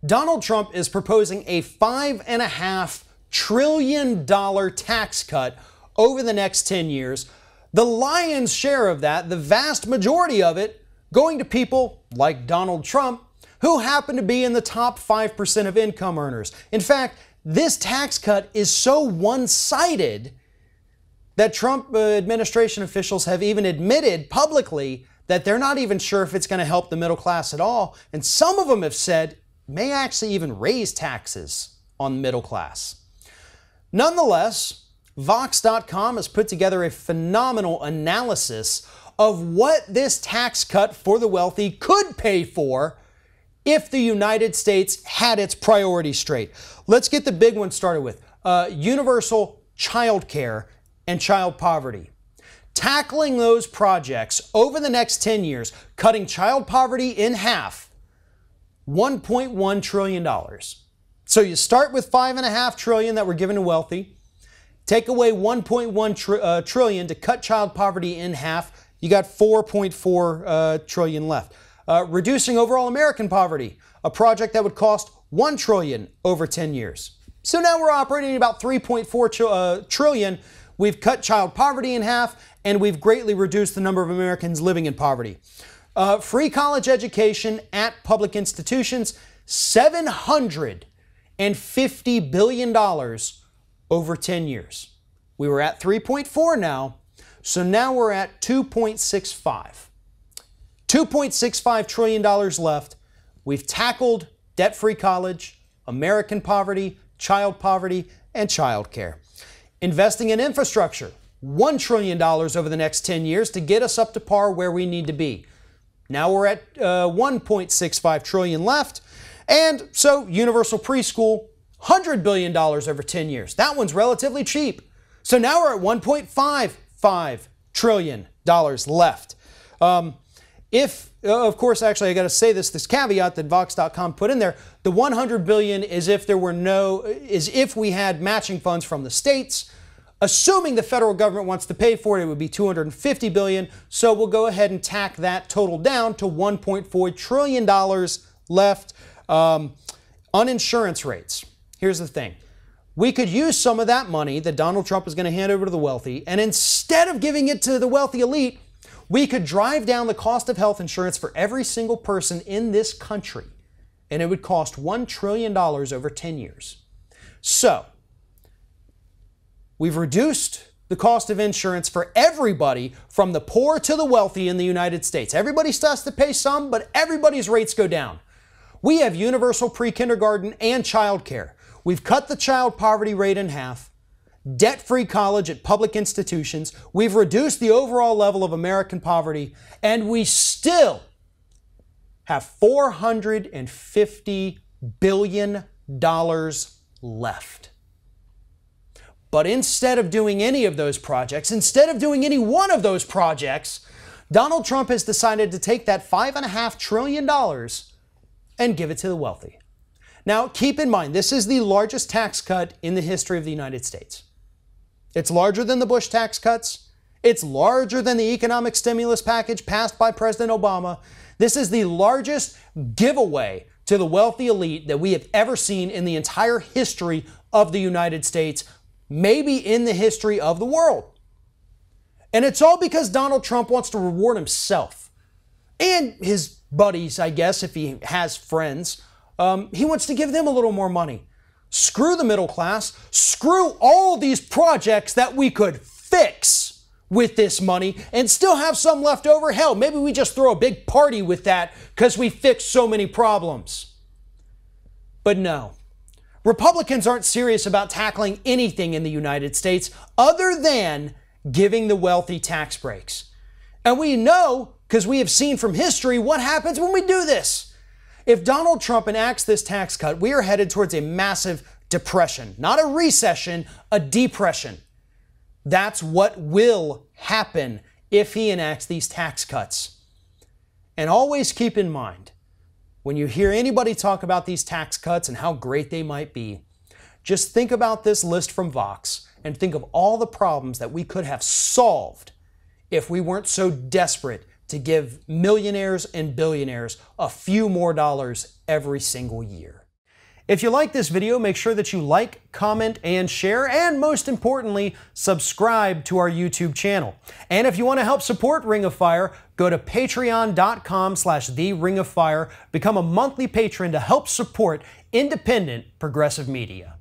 Donald Trump is proposing a $5.5 trillion tax cut over the next 10 years. The lion's share of that, the vast majority of it, going to people like Donald Trump, who happen to be in the top 5% of income earners. In fact, this tax cut is so one-sided that Trump administration officials have even admitted publicly that they're not even sure if it's going to help the middle class at all. And some of them have said it may actually even raise taxes on the middle class. Nonetheless, Vox.com has put together a phenomenal analysis of what this tax cut for the wealthy could pay for if the United States had its priorities straight. Let's get the big one started with universal child care and child poverty. Tackling those projects over the next 10 years, cutting child poverty in half, $1.1 trillion. So you start with $5.5 trillion that we're giving to wealthy, take away $1.1 trillion to cut child poverty in half, you got $4.4 trillion left. Reducing overall American poverty, a project that would cost $1 trillion over 10 years. So now we're operating at about $3.4 trillion. We've cut child poverty in half, and we've greatly reduced the number of Americans living in poverty. Free college education at public institutions, $750 billion over 10 years. We were at 3.4 now, so now we're at 2.65. $2.65 trillion left. We've tackled debt-free college, American poverty, and child care. Investing in infrastructure, $1 trillion over the next 10 years to get us up to par where we need to be. Now we're at $1.65 trillion left. And so universal preschool, $100 billion over 10 years. That one's relatively cheap. So now we're at $1.55 trillion left. Of course, actually, I got to say this caveat that Vox.com put in there, the $100 billion is if we had matching funds from the states. Assuming the federal government wants to pay for it, it would be $250 billion. So we'll go ahead and tack that total down to $1.4 trillion left. On insurance rates, here's the thing. We could use some of that money that Donald Trump is going to hand over to the wealthy, and instead of giving it to the wealthy elite, we could drive down the cost of health insurance for every single person in this country, and it would cost $1 trillion over 10 years. So, we've reduced the cost of insurance for everybody from the poor to the wealthy in the United States. Everybody still has to pay some, but everybody's rates go down. We have universal pre-kindergarten and child care. We've cut the child poverty rate in half. Debt-free college at public institutions. We've reduced the overall level of American poverty, and we still have $450 billion left. But instead of doing any of those projects, instead of doing any one of those projects, Donald Trump has decided to take that $5.5 trillion and give it to the wealthy. Now, keep in mind, this is the largest tax cut in the history of the United States. It's larger than the Bush tax cuts. It's larger than the economic stimulus package passed by President Obama. This is the largest giveaway to the wealthy elite that we have ever seen in the entire history of the United States, maybe in the history of the world. And it's all because Donald Trump wants to reward himself and his buddies, I guess, if he has friends. He wants to give them a little more money. Screw the middle class. Screw all these projects that we could fix with this money and still have some left over. Hell, maybe we just throw a big party with that because we fixed so many problems. But no, Republicans aren't serious about tackling anything in the United States other than giving the wealthy tax breaks. And we know, because we have seen from history, what happens when we do this. If Donald Trump enacts this tax cut, we are headed towards a massive depression. Not a recession, a depression. That's what will happen if he enacts these tax cuts. And always keep in mind, when you hear anybody talk about these tax cuts and how great they might be, just think about this list from Vox and think of all the problems that we could have solved if we weren't so desperate to give millionaires and billionaires a few more dollars every single year. If you like this video, make sure that you like, comment, and share, and most importantly, subscribe to our YouTube channel. And if you want to help support Ring of Fire, go to patreon.com/TheRingOfFire, become a monthly patron to help support independent progressive media.